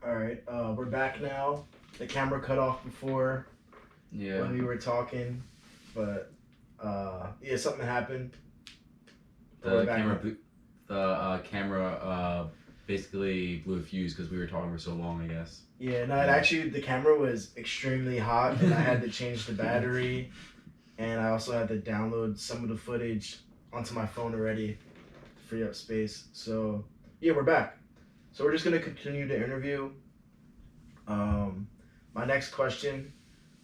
All right, we're back now. The camera cut off before Yeah. when we were talking, but yeah, something happened. But we're The back camera, now. camera basically blew a fuse because we were talking for so long. I guess. Yeah, no, it actually the camera was extremely hot, and I had to change the battery, and I also had to download some of the footage onto my phone already to free up space. So yeah, we're back. So we're just gonna continue the interview. My next question: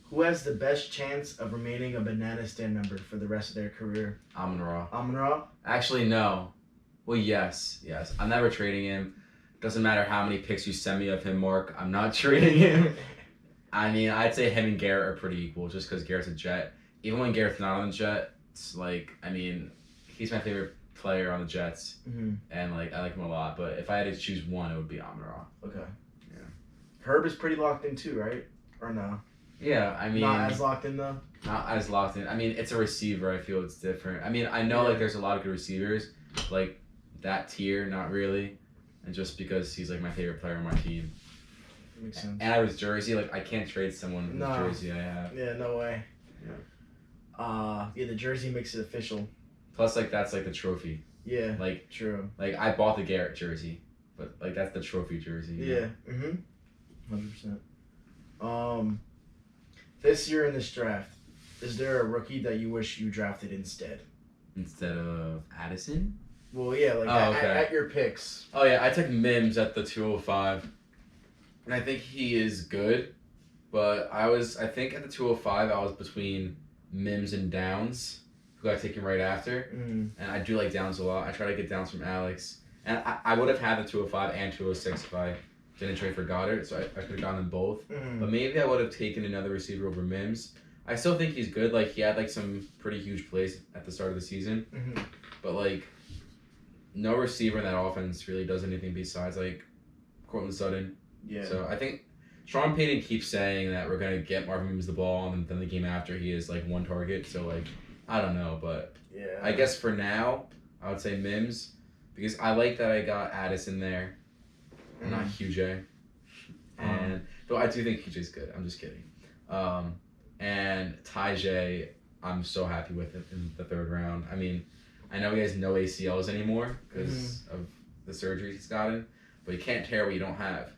who has the best chance of remaining a Banana Stand member for the rest of their career? Amon-Ra. Amon-Ra? Actually, no. Well, yes. I'm never trading him. Doesn't matter how many picks you send me of him, Mark. I'm not trading him. I mean, I'd say him and Garrett are pretty equal, just because Garrett's a Jet. Even when Garrett's not on the Jet, it's like, I mean, he's my favorite player on the Jets, and like I like him a lot. But if I had to choose one, it would be Amon-Ra. Okay. Yeah. Herb is pretty locked in too, right? Or no? Yeah, I mean, Not as locked in though. not as locked in. I mean, it's a receiver. I feel it's different. I mean, I know like there's a lot of good receivers, like that tier, not really, and just because he's like my favorite player on my team. Makes sense. And I was jersey, like I can't trade someone whose No. jersey I have. Yeah, no way. Yeah. Yeah, the jersey makes it official. Plus, like that's like the trophy. Yeah. Like True. Like I bought the Garrett jersey, but like that's the trophy jersey. Yeah. 100%. This year in this draft, is there a rookie that you wish you drafted instead? Instead of Addison. Well, yeah, like at your picks. Oh yeah, I took Mims at the 205, and I think he is good, but I think at the 205 I was between Mims and Downs, who got taken right after, and I do like Downs a lot. I try to get Downs from Alex, and I would have had the 205 and 206 if I didn't trade for Goddard, so I could have gotten them both. But maybe I would have taken another receiver over Mims. I still think he's good. Like he had like some pretty huge plays at the start of the season, but like no receiver in that offense really does anything besides like Cortland Sutton. Yeah. So I think Sean Payton keeps saying that we're gonna get Marvin Mims the ball, and then the game after he is like one target. So like I don't know, but yeah, I guess for now I would say Mims because I like that I got Addison there. Not QJ. And though I do think QJ's good. I'm just kidding. And Tyjae, I'm so happy with it in the third round. I mean, I know he has no ACLs anymore because of the surgeries he's gotten, but you can't tear what you don't have.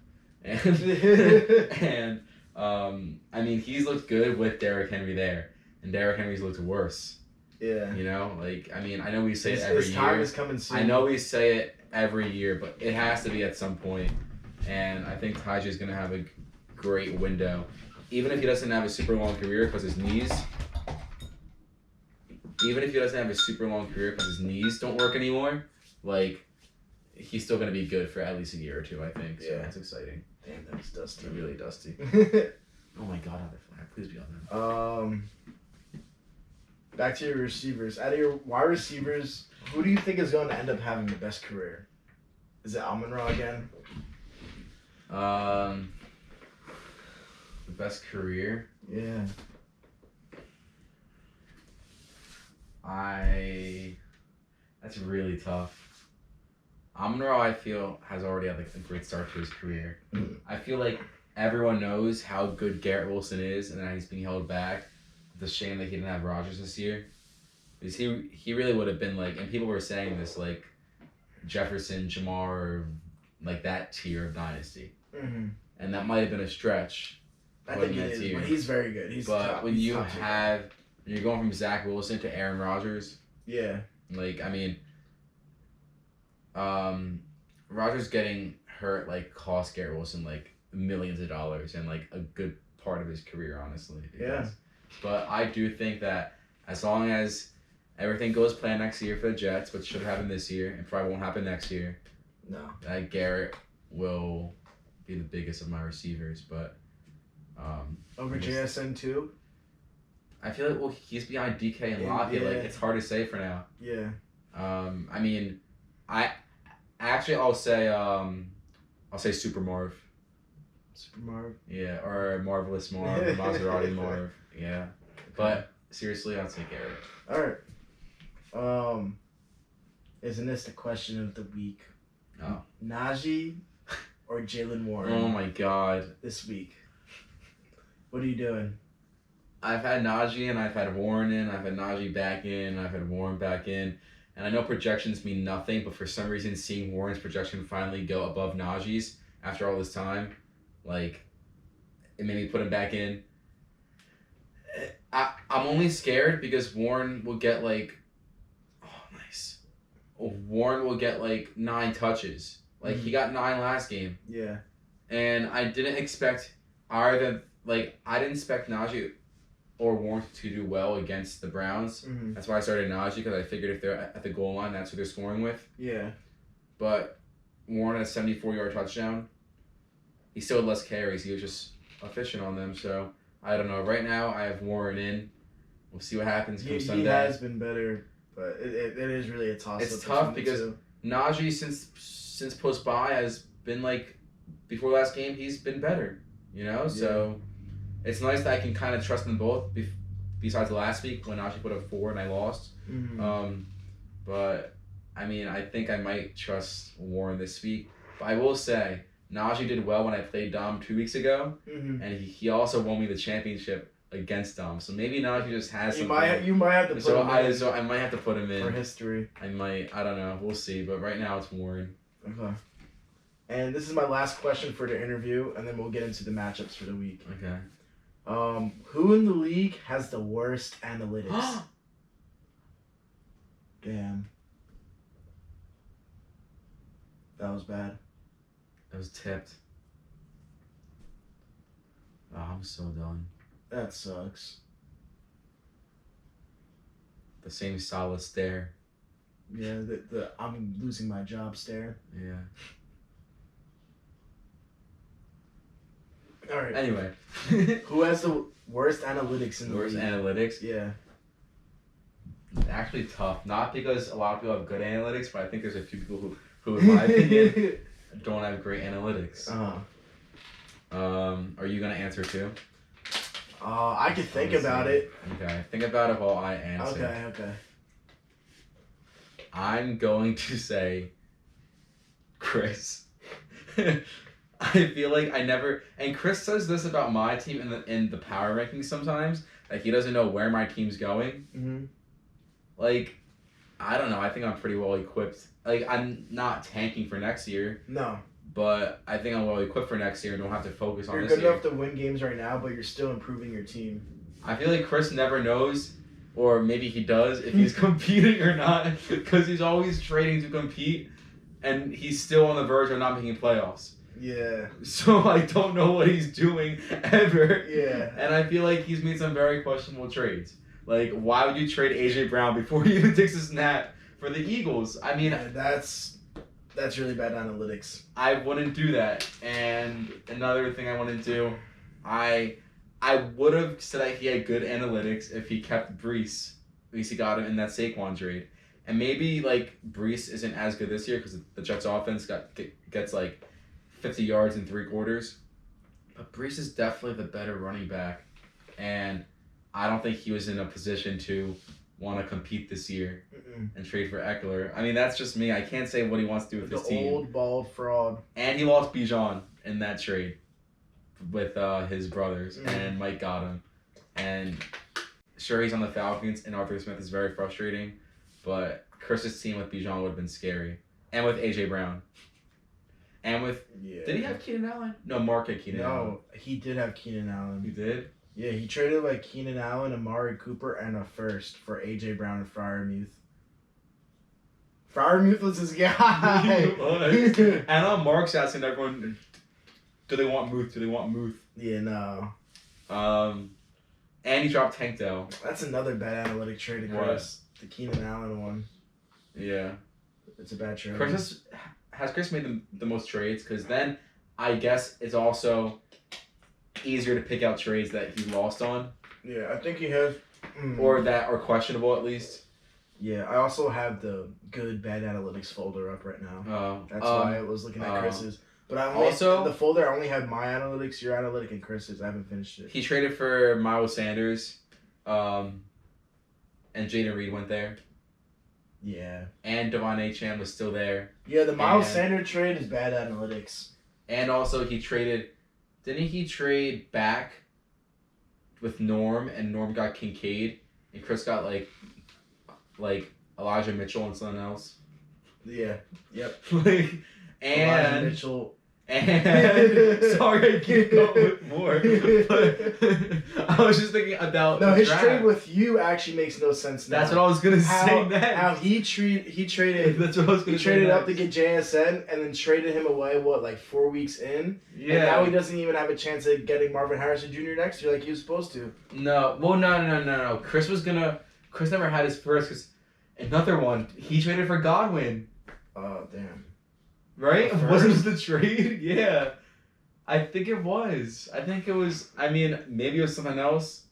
And I mean, he's looked good with Derrick Henry there, and Derrick Henry's looked worse. Yeah. You know, like I mean, I know we say it every his year. time is coming soon. I know we say it every year, but it has to be at some point. And I think Tyjae is going to have a great window. Even if he doesn't have a super long career because his knees don't work anymore, like, he's still going to be good for at least a year or two, I think. So that's exciting. Damn, that's dusty. They're really dusty. Oh my god, other flag. Please be on them. Back to your receivers. Out of your wide receivers, who do you think is going to end up having the best career? Is it Amon-Ra again? The best career? Yeah. That's really tough. Amon-Ra, I feel, has already had like a great start to his career. I feel like everyone knows how good Garrett Wilson is and that he's being held back. It's a shame that he didn't have Rodgers this year. Because he really would have been like, and people were saying this, like Jefferson, Jamar, like that tier of dynasty. And that might have been a stretch. I think it is, but he's very good. When you're going from Zach Wilson to Aaron Rodgers. Yeah. Like, I mean, Rodgers getting hurt, like, cost Garrett Wilson, like, millions of dollars and, like, a good part of his career, honestly. Yeah. But I do think that as long as everything goes planned next year for the Jets, which should happen this year and probably won't happen next year, that Garrett will be the biggest of my receivers. But over JSN too? I feel like, well, he's behind DK and Lockett. Yeah. Like, it's hard to say for now. Yeah. I mean, I'll say Super Marv. Super Marv? Yeah, or Marvelous Marv, or Maserati Marv. Yeah. But seriously, I'd say Garrett. Alright. Isn't this the question of the week? Oh. Najee or Jalen Warren Oh my god. this week? What are you doing? I've had Najee and I've had Warren in. I've had Najee back in. I've had Warren back in. And I know projections mean nothing, but for some reason, seeing Warren's projection finally go above Najee's after all this time, like, it made me put him back in. I'm only scared because Warren will get like, oh nice, Warren will get like 9 touches. Like he got 9 last game. Yeah. And I didn't expect either. Like I didn't expect Najee or Warren to do well against the Browns. Mm-hmm. That's why I started Najee because I figured if they're at the goal line, that's who they're scoring with. Yeah. But Warren had a 74-yard touchdown. He still had less carries. He was just efficient on them. So I don't know. Right now, I have Warren in. We'll see what happens come Sunday. He has been better, but it is really a toss-up. It's tough because Najee, since post-bye, has been like, before last game, he's been better. You know? So it's nice that I can kind of trust them both, besides last week when Najee put up 4 and I lost. Mm-hmm. But, I mean, I think I might trust Warren this week. But I will say, Najee did well when I played Dom 2 weeks ago, and he also won me the championship against Dom. So maybe Najee just has something. You might have to put him in. So I might have to put him in. For history. I don't know. We'll see. But right now it's Warren. Okay. And this is my last question for the interview, and then we'll get into the matchups for the week. Okay. Who in the league has the worst analytics? Damn. That was bad. That was tipped. Oh, I'm so done. That sucks. The same solid stare. Yeah, the I'm losing my job stare. Yeah. All right. Anyway. Who has the worst analytics in the worst league? analytics? Yeah. Actually tough. Not because a lot of people have good analytics, but I think there's a few people who in my opinion, don't have great analytics. Are you gonna answer too? I could think about it. Okay, think about it while I answer. Okay. I'm going to say Chris. I feel like I never, and Chris says this about my team in the power rankings sometimes, like he doesn't know where my team's going. Mm-hmm. Like, I don't know. I think I'm pretty well equipped. Like, I'm not tanking for next year. No. But I think I'm well equipped for next year and don't have to focus on this year. You're year. good enough to win games right now, but you're still improving your team. I feel like Chris never knows, or maybe he does, if he's competing or not, because he's always trading to compete, and he's still on the verge of not making playoffs. Yeah. So I don't know what he's doing ever. Yeah. And I feel like he's made some very questionable trades. Like, why would you trade AJ Brown before he even takes a snap for the Eagles? I mean, yeah, that's really bad analytics. I wouldn't do that. And another thing I wouldn't do, I would have said that he had good analytics if he kept Brees. At least he got him in that Saquon trade. And maybe, like, Brees isn't as good this year because the Jets' offense gets like 50 yards in 3 quarters. But Brees is definitely the better running back. And I don't think he was in a position to want to compete this year and trade for Eckler. I mean, that's just me. I can't say what he wants to do with his team. The old bald fraud. And he lost Bijan in that trade with his brothers, and Mike got him. And sure, he's on the Falcons, and Arthur Smith is very frustrating, but Chris's team with Bijan would have been scary. And with A.J. Brown. And with... Yeah. Did he have Keenan Allen? No, Mark had Keenan Allen. No, he did have Keenan Allen. He did? Yeah, he traded like Keenan Allen, Amari Cooper, and a first for A.J. Brown and Freiermuth. Freiermuth was his guy. And Mark's asking everyone, do they want Muth? Do they want Muth? Yeah, no. And he dropped Tank Dell. That's another bad analytic trade, Chris. The Keenan Allen one. Yeah. It's a bad trade. Has Chris made the most trades? Because then I guess it's also easier to pick out trades that he lost on. Yeah, I think he has. Or that are questionable at least. Yeah, I also have the good bad analytics folder up right now. That's why I was looking at Chris's. But the folder I only have my analytics, your analytic, and Chris's. I haven't finished it. He traded for Miles Sanders, and Jaden Reed went there. Yeah. And Devon Achane was still there. Yeah, the Miles Sanders trade is bad analytics. And also he traded. Didn't he trade back with Norm, and Norm got Kincaid, and Chris got like Elijah Mitchell and something else. Yeah. Yep. Like, Elijah and Mitchell. and sorry, I can't go with more. But I was just thinking about No, his draft. trade with you actually makes no sense now. That's what I was gonna say next. How he traded. That's what I was gonna He say traded up next. to get JSN and then traded him away. What, like 4 weeks in? Yeah. And now he doesn't even have a chance at getting Marvin Harrison Jr. next year like he was supposed to. No. Well, no. Chris never had his first. Cause another one. He traded for Godwin. Oh damn. Right? The Wasn't first? it the trade? Yeah. I think it was. I mean, maybe it was something else.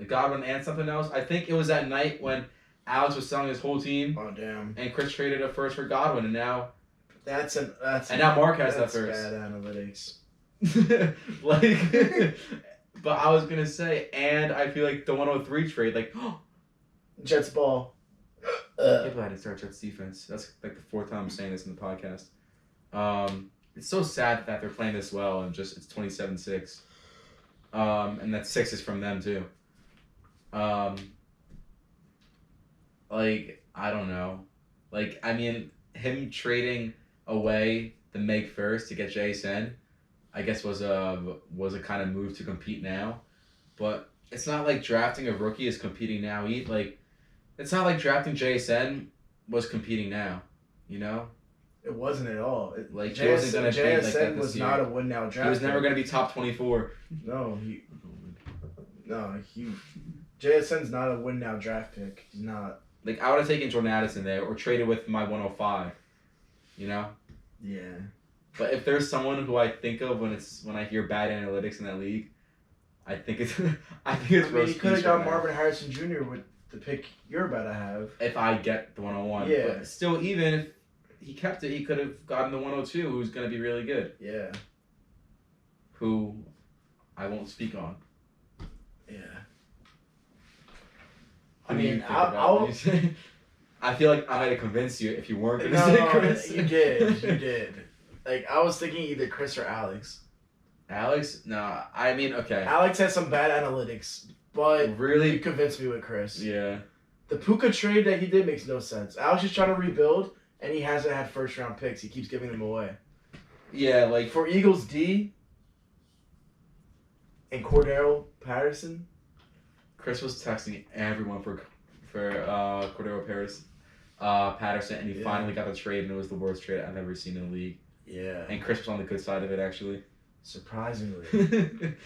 Godwin and something else. I think it was that night when Alex was selling his whole team Oh damn. and Chris traded a first for Godwin, and now now Mark has that that's first. bad analytics. Like, but I was gonna say, and I feel like the 103 trade, like, Jets ball. I'm glad to start Jets defense. That's like the fourth time I'm saying this in the podcast. It's so sad that they're playing this well and just it's 27-6. And that 6 is from them too. Like, I don't know. Like, I mean, him trading away the Meg first to get JSN, I guess was a kind of move to compete now. But it's not like drafting a rookie is competing now. It's not like drafting JSN was competing now, you know? It wasn't at all. Like, he wasn't gonna be like that JSN this was year. not a win now draft. He was never pick. going to be top 24. No, JSN's not a win now draft pick. He's not. Like, I would have taken Jordan Addison there or traded with my 105, you know? Yeah. But if there's someone who I think of when I hear bad analytics in that league, I think it's You could have got Marvin Harrison Jr. with the pick you're about to have. if I get the 101. Yeah. But still, even if he kept it, he could have gotten the 102, who's going to be really good. Yeah. Who I won't speak on. Yeah. Who I do you mean, think about when you say- I feel like I had to convince you if you weren't going to say Chris. you did. Like, I was thinking either Chris or Alex. Alex? No, I mean, okay. Alex has some bad analytics, but you Really? convinced me with Chris. Yeah. The Puka trade that he did makes no sense. Alex is trying to rebuild, and he hasn't had first round picks. He keeps giving them away. Yeah, like, For Eagles D and Cordero Patterson. Chris was texting everyone for Cordero Patterson, and he Yeah. finally got the trade, and it was the worst trade I've ever seen in the league. Yeah. And Chris was on the good side of it, actually. Surprisingly. It's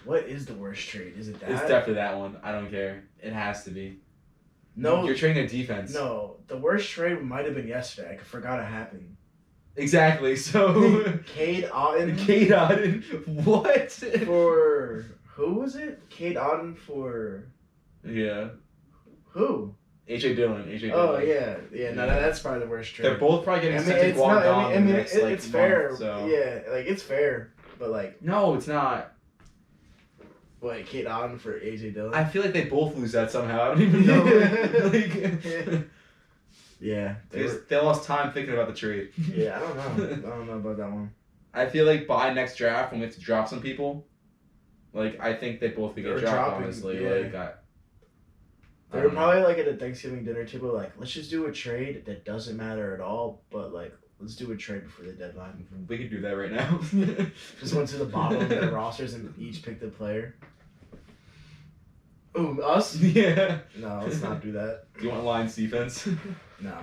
What is the worst trade? Is it that? definitely that one. I don't care. It has to be. No. You're trading a defense. No. The worst trade might have been yesterday. I forgot it happened. Exactly. So Cade Otton. Kate Auden. What? For who was it? Cade Otton for Yeah. who? AJ Dillon. Oh yeah. No, that's probably the worst trade. They're both probably getting I mean, sent to it's not. Guangdong in the next, like, it's fair. month, so. Yeah, like it's fair, but like, No, it's not. what? Cade Otton for AJ Dillon. I feel like they both lose that somehow. I don't even know. Like, yeah, they lost time thinking about the trade. yeah. I don't know. I don't know about that one. I feel like by next draft, when we have to drop some people, like, I think they both could get They're dropped, dropping, honestly. yeah. Like, I They were don't know. probably like at a Thanksgiving dinner table, like, let's just do a trade that doesn't matter at all, but like, let's do a trade before the deadline. We could do that right now. Just went to the bottom of their rosters and each picked a player. Ooh, us? Yeah. No, let's not do that. Do you want Lions defense? No.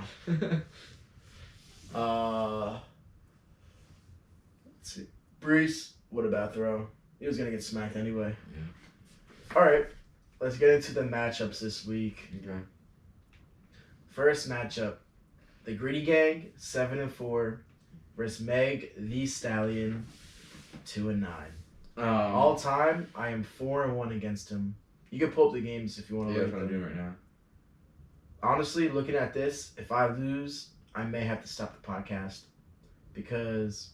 Let's see. Brees, what about throw? He was gonna get smacked anyway. Yeah. All right, let's get into the matchups this week. Okay. First matchup, the Griddy Gang 7-4 versus Meg the Stallion 2-9. All time, I am 4-1 against him. You can pull up the games if you want to yeah, look that's at what I'm them. doing right now. Honestly, looking at this, if I lose, I may have to stop the podcast because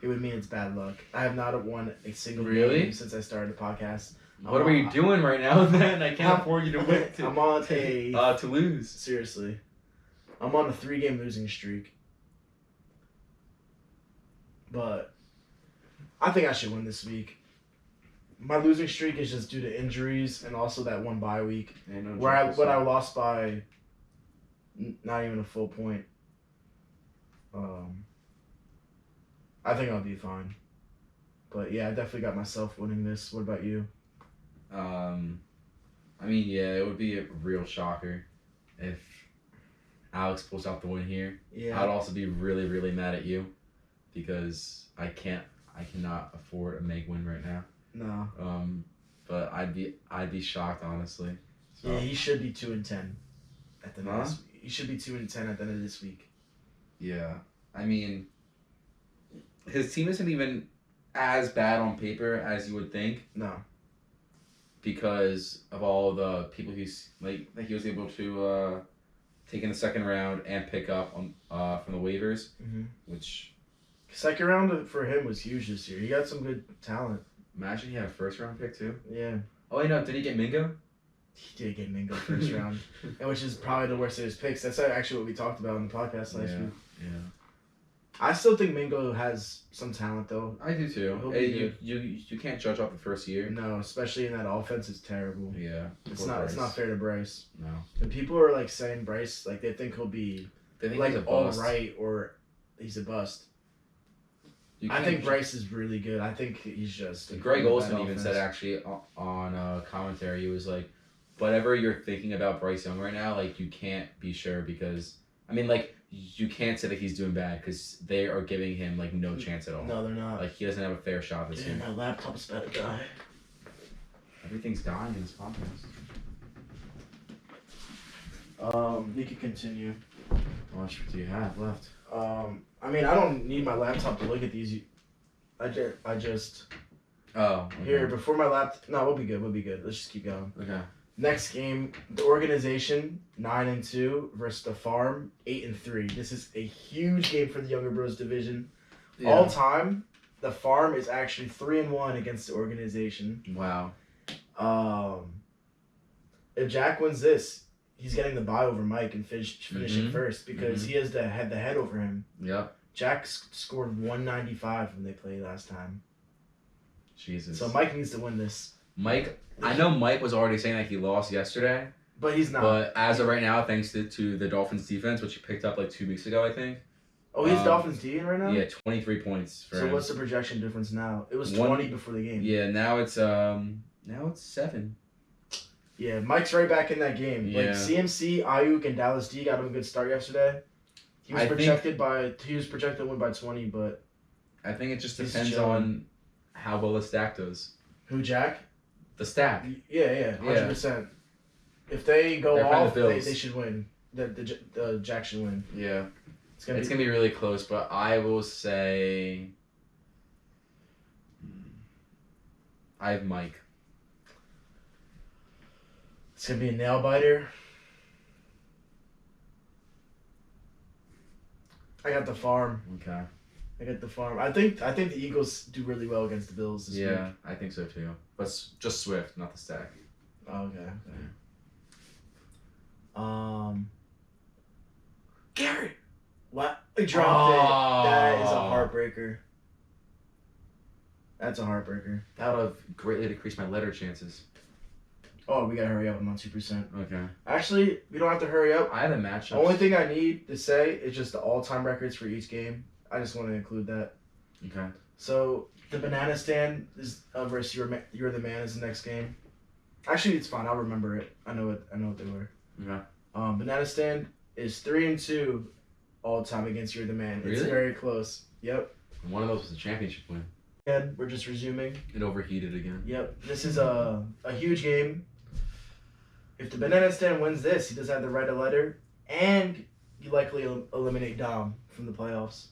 it would mean it's bad luck. I have not won a single Really? game since I started the podcast. What are we doing right now, then? I can't afford you to win. I'm on a To lose. seriously. I'm on a 3-game losing streak. but I think I should win this week. My losing streak is just due to injuries and also that one bye week where I lost by not even a full point. I think I'll be fine. But yeah, I definitely got myself winning this. What about you? I mean, yeah, it would be a real shocker if Alex pulls out the win here. Yeah. I'd also be really, really mad at you because I cannot afford a Meg win right now. No. But I'd be shocked, honestly. So. Yeah, he should be 2-10 at the end of this. He should be 2-10 at the end of this week. Yeah, I mean, his team isn't even as bad on paper as you would think. No. Because of all the people that he was able to take in the second round and pick up on from the waivers, which second round for him was huge this year. He got some good talent. Imagine he had a first round pick too. Yeah. Oh, wait, no, did he get Mingo? He did get Mingo first round, and which is probably the worst of his picks. That's actually what we talked about in the podcast last week. Yeah. I still think Mingo has some talent though. I do too. Hey, you can't judge off the first year. No, especially in that offense, it's terrible. Yeah. It's not fair to Bryce. No. And people are like saying Bryce, like they think he'll be like all right or he's a bust. I think Bryce is really good. I think he's just. Greg Olson even said actually on commentary, he was like, whatever you're thinking about Bryce Young right now, like you can't be sure because I mean like you can't say that he's doing bad because they are giving him like no chance at all. No, they're not. Like he doesn't have a fair shot this year. My laptop's about to die. Everything's dying in this podcast. You can continue. How much do you have left? I mean, I don't need my laptop to look at these. I just. Oh. Okay. Here, before my laptop. No, we'll be good. We'll be good. Let's just keep going. Okay. Next game, the organization 9-2 versus the farm 8-3. This is a huge game for the Younger Bros division. Yeah. All time, the farm is actually 3-1 against the organization. Wow. If Jack wins this, he's getting the bye over Mike and finishing first because he has the head over him. Yep. Jack scored 195 when they played last time. Jesus. So Mike needs to win this. Mike, I know Mike was already saying that he lost yesterday. But he's not. But as of right now, thanks to the Dolphins defense, which he picked up like 2 weeks ago, I think. Oh, he's Dolphins D right now? Yeah, 23 points for him. What's the projection difference now? It was 20 before the game. Yeah, now it's 7. Yeah, Mike's right back in that game. Yeah. Like CMC, Ayuk, and Dallas D got him a good start yesterday. He was projected to win by 20, but I think it just depends on how well the stack does. Who, Jack? The stack. Yeah, 100%. If they go off, they should win. The Jack should win. Yeah. It's gonna be really close, but I will say I have Mike. It's gonna be a nail biter. I got the farm. Okay. I got the farm. I think the Eagles do really well against the Bills this week. Yeah, I think so too. But just Swift, not the stack. Oh, okay. Garrett. What? He dropped it. That is a heartbreaker. That's a heartbreaker. That would have greatly decreased my letter chances. Oh, we gotta hurry up. I'm on 2%. Okay. Actually, we don't have to hurry up. I have a matchup. The only thing I need to say is just the all-time records for each game. I just want to include that. Okay. So the banana stand is versus you're the man is the next game. Actually, it's fine. I'll remember it. I know what they were. Okay. Banana stand is 3-2 all time against you're the man. Really? It's very close. Yep. One of those was a championship win. And we're just resuming. It overheated again. Yep. This is a huge game. If the banana stand wins this, he does have the right to letter, and you likely eliminate Dom from the playoffs.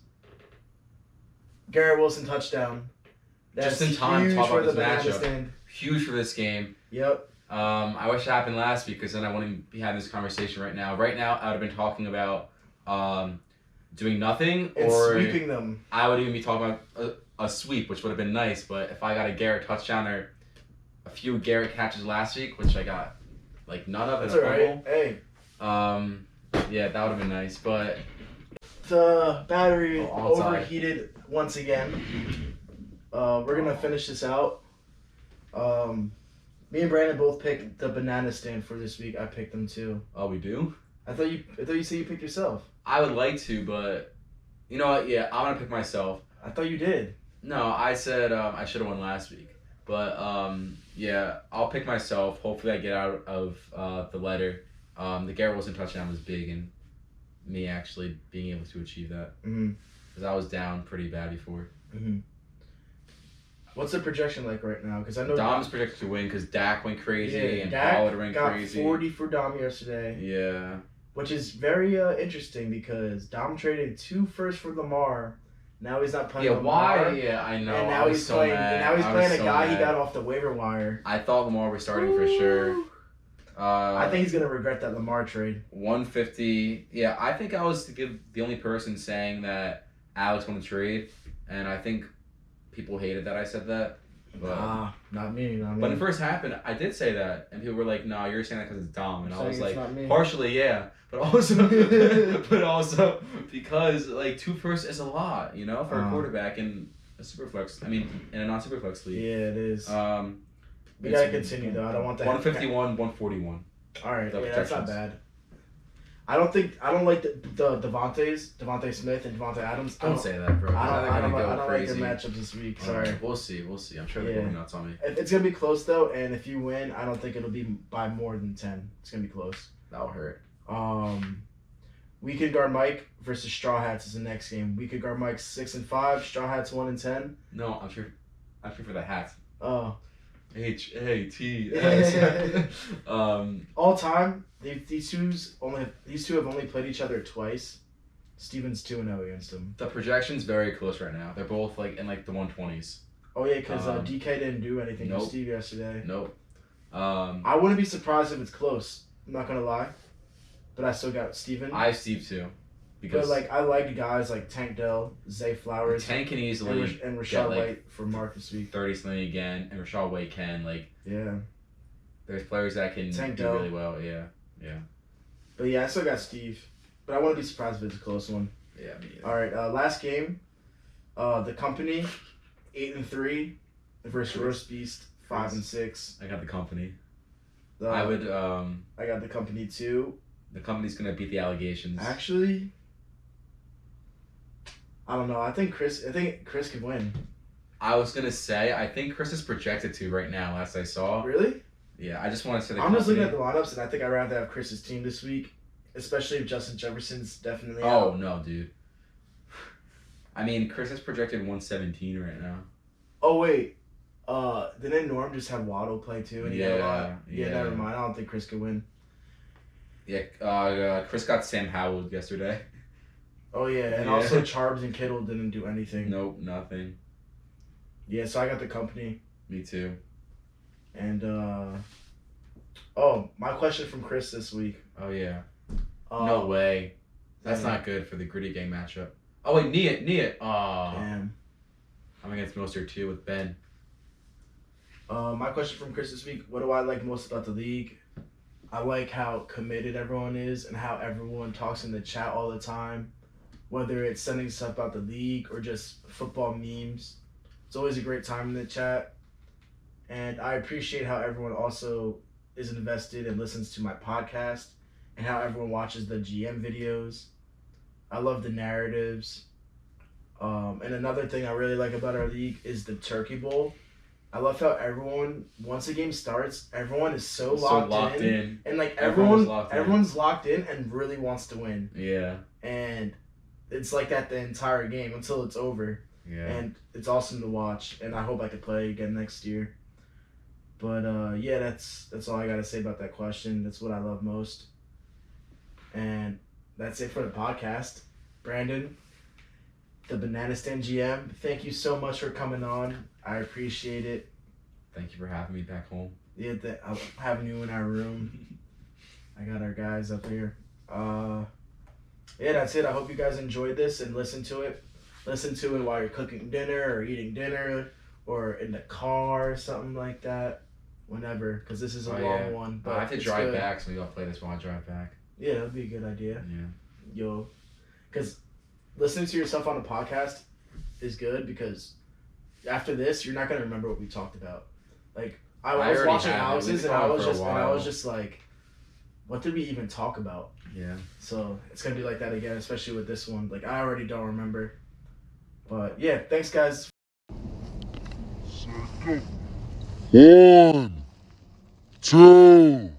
Garrett Wilson touchdown. That's just in time to talk about this matchup. Huge for this game. Yep. I wish it happened last week because then I wouldn't be having this conversation right now. Right now, I would have been talking about doing nothing and or sweeping them. I would even be talking about a sweep, which would have been nice. But if I got a Garrett touchdown or a few Garrett catches last week, which I got like none of, that's all right. Hey. Yeah, that would have been nice. But The battery all tied. overheated once again. We're gonna finish this out. Me and Brandon both picked the banana stand for this week. I picked them too. Oh, we do? I thought you said you picked yourself. I would like to, but you know what? Yeah, I'm gonna pick myself. I thought you did. No, I said I should have won last week. But yeah, I'll pick myself. Hopefully, I get out of the letter. The Garrett Wilson touchdown was big, and me actually being able to achieve that because I was down pretty bad before. What's the projection like right now? Because I know Dom's projected to win because Dak went crazy and Dak Pollard went got crazy. 40 for Dom yesterday. Yeah. Which is very interesting because Dom traded 2 firsts for Lamar. Now he's not playing Lamar. Why? Yeah, I know. And now he's playing. Mad. Now he's playing a guy mad. he got off the waiver wire. I thought Lamar was starting for sure. I think he's gonna regret that Lamar trade. 150. Yeah, I think I was the only person saying that Alex won the trade, and I think people hated that I said that. But, not me. When it first happened, I did say that, and people were like, "No, you're saying that because it's Dom," and I was like, me. "Partially, yeah, but also, because like 2 firsts is a lot, you know, for a quarterback in a super flex. I mean, in a non super flex league. Yeah, it is. We gotta continue though. I don't want that. 151, 141. All right, yeah, that's not bad. I don't like the Devontae Smith and Devontae Adams. Don't say that, bro. I don't like their matchups this week. Sorry. Right, we'll see. I'm sure they're going nuts on me. It's gonna be close though, and if you win, I don't think it'll be by more than 10. It's gonna be close. That'll hurt. We could guard Mike versus Straw Hats is the next game. We could guard Mike 6 and 5, Straw Hats 1 and 10. No, I'm sure for the hats. Oh. HATS. All time, these two have only played each other twice. Steven's 2-0 against them. The projection's very close right now. They're both like in like the 120s. Oh yeah, because DK didn't do anything to Steve yesterday. Nope. I wouldn't be surprised if it's close. I'm not gonna lie, but I still got Steven. I have Steve too. Because but I like guys like Tank Dell, Zay Flowers, Tank can easily and Rashad White for Mark this week. 30 something again, and Rashad White can yeah. There's players that can do really well. Yeah. But yeah, I still got Steve, but I wouldn't be surprised if it's a close one. Yeah, me either. All right, last game, the company, 8 and 3, versus Roast Beast 5 and 6. I got the company. I got the company too. The company's gonna beat the allegations. Actually, I don't know. I think Chris could win. I was gonna say I think Chris is projected to right now. Last I saw. Really? Yeah, I just want to say I'm just looking at the lineups, and I think I'd rather have Chris's team this week, especially if Justin Jefferson's definitely out. Oh no, dude. I mean, Chris is projected 117 right now. Oh wait, didn't Norm just have Waddle play too? And he got a lot. Yeah, never mind. I don't think Chris could win. Yeah, Chris got Sam Howell yesterday. Oh yeah, and also Charbs and Kittle didn't do anything. Nope, nothing. Yeah, so I got the company. Me too. And my question from Chris this week. Oh yeah. No way. That's not good for the Griddy gang matchup. Oh wait, Nia. Oh. Damn. I'm against Mostert too with Ben. My question from Chris this week. What do I like most about the league? I like how committed everyone is and how everyone talks in the chat all the time. Whether it's sending stuff about the league or just football memes. It's always a great time in the chat. And I appreciate how everyone also is invested and listens to my podcast and how everyone watches the GM videos. I love the narratives. And another thing I really like about our league is the Turkey Bowl. I love how everyone, once the game starts, everyone is so locked in. And everyone's locked in and really wants to win. Yeah. And it's like that the entire game until it's over. Yeah. And it's awesome to watch, and I hope I could play again next year. But yeah, that's all I gotta say about that question. That's what I love most. And that's it for the podcast. Brandon, the Banana Stand GM, thank you so much for coming on. I appreciate it. Thank you for having me back home. Yeah, I'm having you in our room. I got our guys up here. Yeah, that's it. I hope you guys enjoyed this and listen to it. Listen to it while you're cooking dinner or eating dinner or in the car or something like that. Whenever, because this is a long one. But I have to drive back, so maybe I'll play this while I drive back. Yeah, that'd be a good idea. Yeah. Yo, because listening to yourself on a podcast is good because after this, you're not gonna remember what we talked about. Like I was already watching have it. Alex's, We've and I talked was for a just while. like, what did we even talk about? Yeah. So it's gonna be like that again, especially with this one. Like I already don't remember. But yeah, thanks guys. 1, 2.